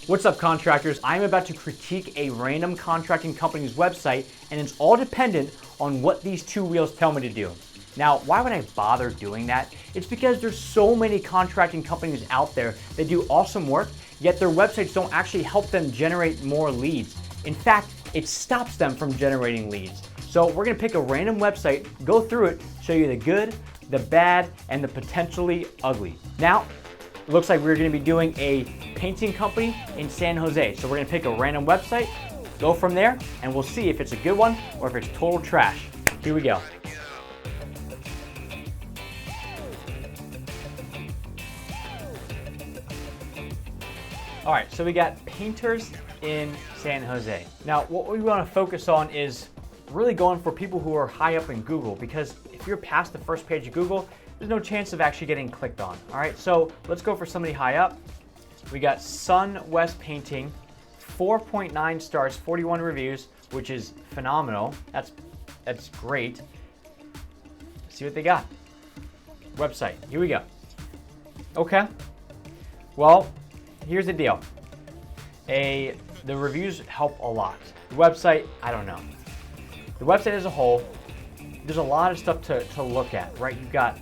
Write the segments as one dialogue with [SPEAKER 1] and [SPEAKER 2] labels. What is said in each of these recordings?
[SPEAKER 1] What's up, contractors? I'm about to critique a random contracting company's website, and it's all dependent on what these two wheels tell me to do. Now, why would I bother doing that? It's because there's so many contracting companies out there that do awesome work, yet their websites don't actually help them generate more leads. In fact, it stops them from generating leads. So we're gonna pick a random website, go through it, show you the good, the bad, and the potentially ugly. Now, it looks like we're gonna be doing a painting company in San Jose. So we're gonna pick a random website, go from there, and we'll see if it's a good one or if it's total trash. Here we go. All right, so we got painters in San Jose. Now, what we wanna focus on is really going for people who are high up in Google, because if you're past the first page of Google, there's no chance of actually getting clicked on. All right, so let's go for somebody high up. We got Sun West Painting, 4.9 stars, 41 reviews, which is phenomenal. That's great. Let's see what they got. Website, here we go. Okay, well, here's the deal. The reviews help a lot. The website, I don't know. The website as a whole, there's a lot of stuff to look at, right? You've got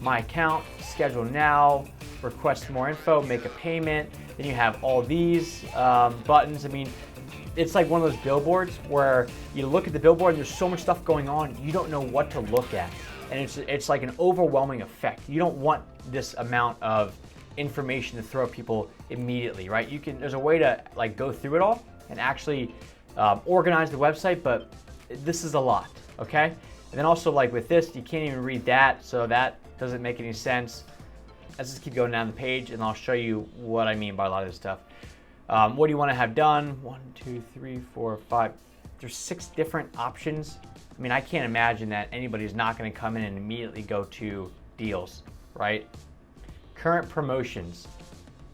[SPEAKER 1] my account, schedule now, request more info, make a payment. Then you have all these buttons. I mean, it's like one of those billboards where you look at the billboard and there's so much stuff going on, you don't know what to look at. And it's like an overwhelming effect. You don't want this amount of information to throw people immediately, right? There's a way to like go through it all and actually organize the website, but this is a lot, okay? And then also like with this, you can't even read that, so that doesn't make any sense. Let's just keep going down the page and I'll show you what I mean by a lot of this stuff. What do you want to have done? 1, 2, 3, 4, 5. There's 6 different options. I mean, I can't imagine that anybody's not going to come in and immediately go to deals, right? Current promotions.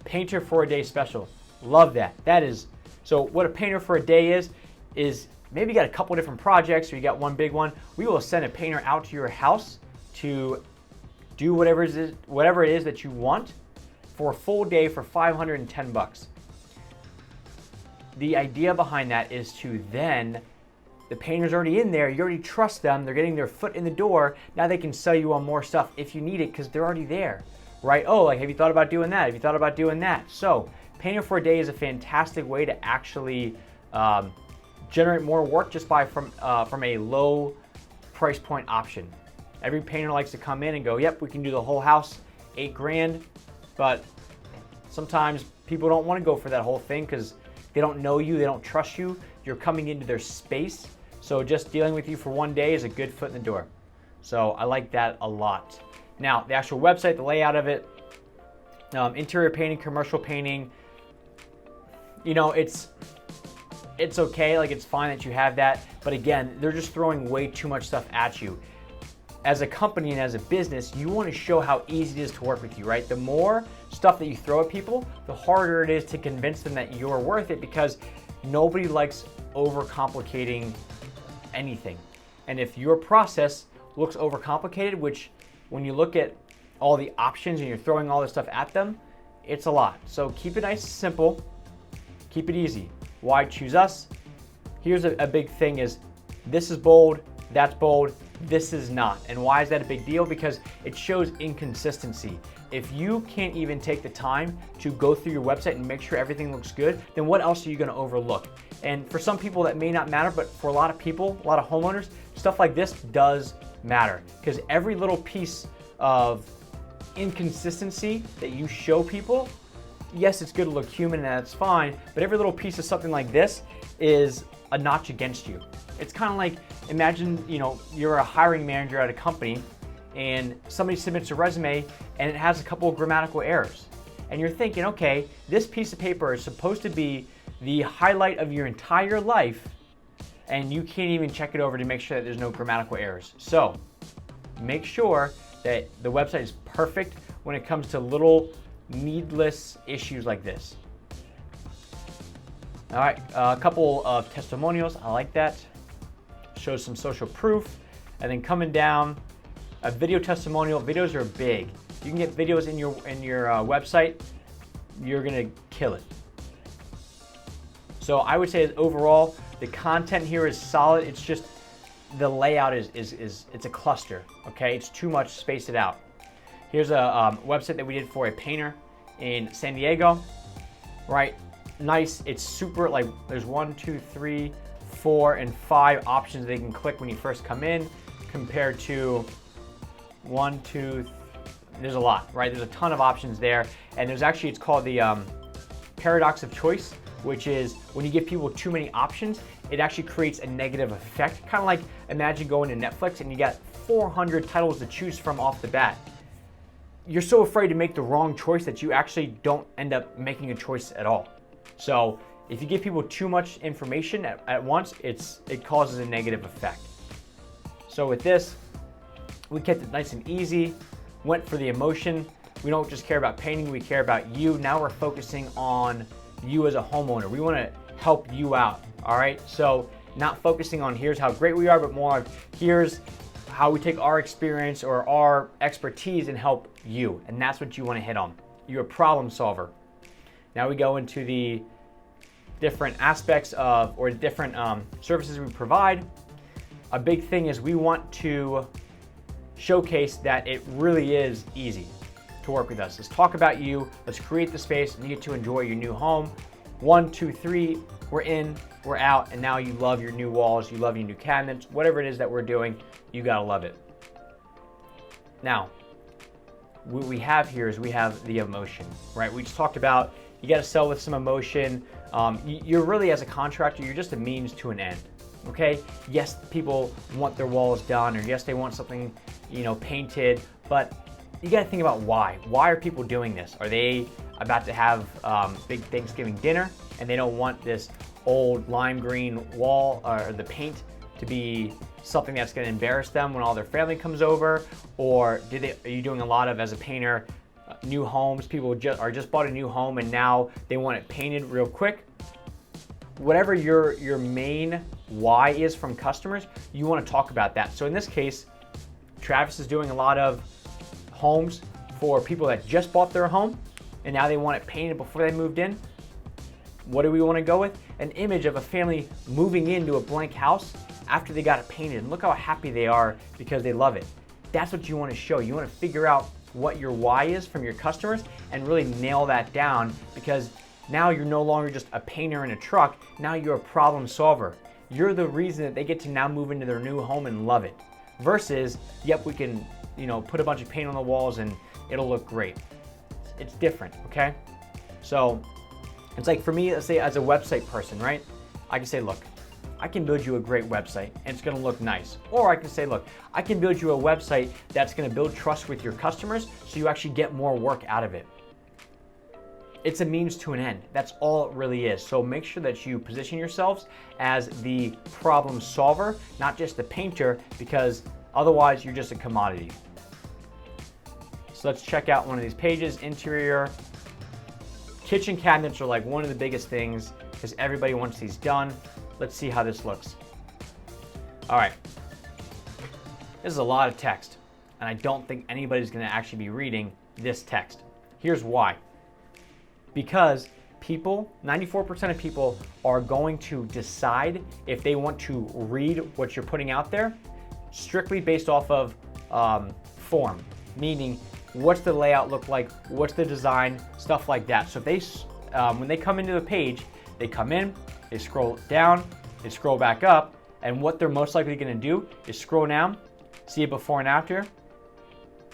[SPEAKER 1] Painter for a day special. Love that. That is, so what a painter for a day is maybe you got a couple different projects or you got one big one. We will send a painter out to your house to do whatever it is that you want for a full day for $510. The idea behind that is to then, the painter's already in there, you already trust them, they're getting their foot in the door, now they can sell you on more stuff if you need it because they're already there, right? Oh, like, have you thought about doing that? Have you thought about doing that? So, painter for a day is a fantastic way to actually generate more work just from a low price point option. Every painter likes to come in and go, yep, we can do the whole house, $8 grand, but sometimes people don't want to go for that whole thing because they don't know you, they don't trust you, you're coming into their space, so just dealing with you for one day is a good foot in the door. So I like that a lot. Now, the actual website, the layout of it, interior painting, commercial painting, you know, it's okay, like it's fine that you have that, but again, they're just throwing way too much stuff at you. As a company and as a business, you want to show how easy it is to work with you, right? The more stuff that you throw at people, the harder it is to convince them that you're worth it because nobody likes overcomplicating anything. And if your process looks overcomplicated, which when you look at all the options and you're throwing all this stuff at them, it's a lot. So keep it nice and simple, keep it easy. Why choose us? Here's a big thing is this is bold, that's bold, this is not. And why is that a big deal? Because it shows inconsistency. If you can't even take the time to go through your website and make sure everything looks good, then what else are you going to overlook? And for some people that may not matter, but for a lot of people, a lot of homeowners, stuff like this does matter because every little piece of inconsistency that you show people, yes, it's good to look human and that's fine, but every little piece of something like this is a notch against you. It's kind of like, imagine, you know, you're a hiring manager at a company and somebody submits a resume and it has a couple of grammatical errors. And you're thinking, okay, this piece of paper is supposed to be the highlight of your entire life and you can't even check it over to make sure that there's no grammatical errors. So make sure that the website is perfect when it comes to little needless issues like this. All right, a couple of testimonials, I like that. Shows some social proof. And then coming down, a video testimonial. Videos are big. You can get videos in your website, you're gonna kill it. So I would say that overall, the content here is solid. It's just the layout is it's a cluster, okay? It's too much spaced out. Here's a website that we did for a painter in San Diego, right? Nice, it's super, like there's 1, 2, 3, 4, and 5 options they can click when you first come in compared to 1, 2, there's a lot, right? There's a ton of options there. And there's actually, it's called the paradox of choice, which is when you give people too many options, it actually creates a negative effect. Kind of like imagine going to Netflix and you got 400 titles to choose from off the bat. You're so afraid to make the wrong choice that you actually don't end up making a choice at all. So if you give people too much information at once, it causes a negative effect. So with this, we kept it nice and easy, went for the emotion. We don't just care about painting, we care about you. Now we're focusing on you as a homeowner. We want to help you out, all right? So not focusing on here's how great we are, but more of here's how we take our experience or our expertise and help you. And that's what you want to hit on. You're a problem solver. Now we go into the different aspects of, or different services we provide. A big thing is we want to showcase that it really is easy to work with us. Let's talk about you. Let's create the space and you get to enjoy your new home. 1, 2, 3, we're in, we're out, and now you love your new walls, you love your new cabinets, whatever it is that we're doing, you gotta love it. Now, what we have here is we have the emotion, right? We just talked about you gotta sell with some emotion. You're really, as a contractor, you're just a means to an end, okay? Yes, people want their walls done, or yes, they want something, painted, but you got to think about why. Why are people doing this? Are they about to have big Thanksgiving dinner and they don't want this old lime green wall or the paint to be something that's going to embarrass them when all their family comes over? Or are you doing a lot of, as a painter, new homes? People just bought a new home and now they want it painted real quick. Whatever your main why is from customers, you want to talk about that. So in this case, Travis is doing a lot of homes for people that just bought their home and now they want it painted before they moved in. What do we want to go with? An image of a family moving into a blank house after they got it painted, and look how happy they are because they love it. That's what you want to show. You want to figure out what your why is from your customers and really nail that down, because now you're no longer just a painter in a truck. Now you're a problem solver. You're the reason that they get to now move into their new home and love it. Versus, yep, we can, put a bunch of paint on the walls and it'll look great. It's different, okay? So it's like for me, let's say as a website person, right? I can say, look, I can build you a great website and it's gonna look nice. Or I can say, look, I can build you a website that's gonna build trust with your customers so you actually get more work out of it. It's a means to an end. That's all it really is. So make sure that you position yourselves as the problem solver, not just the painter, because otherwise you're just a commodity. So let's check out one of these pages. Interior. Kitchen cabinets are like one of the biggest things because everybody wants these done. Let's see how this looks. All right. This is a lot of text, and I don't think anybody's going to actually be reading this text. Here's why. Because people, 94% of people are going to decide if they want to read what you're putting out there strictly based off of form, meaning what's the layout look like, what's the design, stuff like that. So if they, when they come into the page, they come in, they scroll down, they scroll back up, and what they're most likely going to do is scroll down, see it before and after,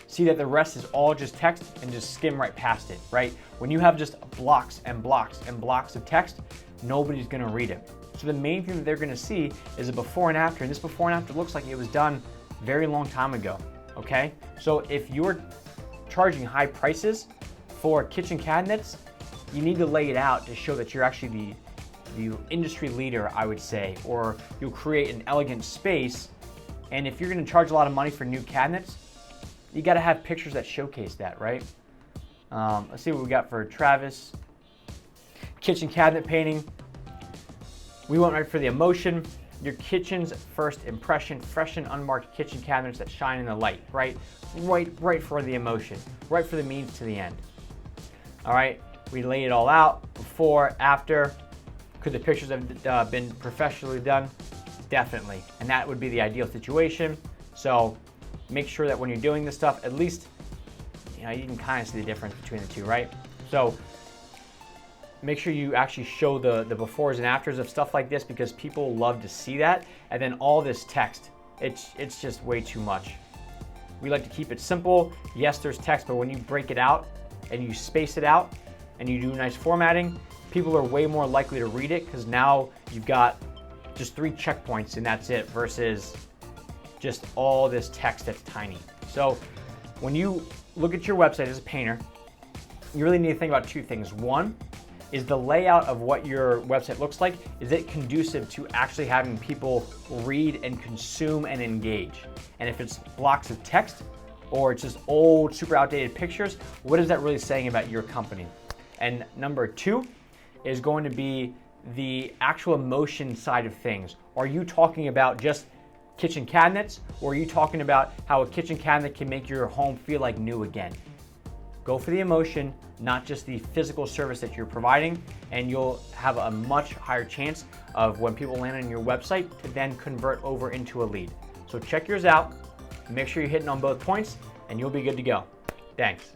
[SPEAKER 1] see that the rest is all just text and just skim right past it, right? When you have just blocks and blocks and blocks of text, nobody's gonna read it. So the main thing that they're gonna see is a before and after, and this before and after looks like it was done a very long time ago, okay? So if you're charging high prices for kitchen cabinets, you need to lay it out to show that you're actually the industry leader, I would say, or you'll create an elegant space. And if you're gonna charge a lot of money for new cabinets, you got to have pictures that showcase that, right? Let's see what we got for Travis. Kitchen cabinet painting. We went right for the emotion. Your kitchen's first impression, fresh and unmarked kitchen cabinets that shine in the light, right? Right for the emotion, right for the means to the end. All right, we laid it all out, before, after, Could the pictures have been professionally done? Definitely. And that would be the ideal situation. So make sure that when you're doing this stuff, at least, you can kind of see the difference between the two, right? So make sure you actually show the befores and afters of stuff like this, because people love to see that. And then all this text, it's just way too much. We like to keep it simple. Yes, there's text, but when you break it out and you space it out and you do nice formatting, people are way more likely to read it, because now you've got just 3 checkpoints and that's it, versus just all this text that's tiny. So when you look at your website as a painter, you really need to think about 2 things. One is the layout of what your website looks like. Is it conducive to actually having people read and consume and engage? And if it's blocks of text or it's just old, super outdated pictures, what is that really saying about your company? And number 2 is going to be the actual emotion side of things. Are you talking about just kitchen cabinets, or are you talking about how a kitchen cabinet can make your home feel like new again? Go for the emotion, not just the physical service that you're providing, and you'll have a much higher chance of, when people land on your website, to then convert over into a lead. So check yours out, make sure you're hitting on both points, and you'll be good to go. Thanks.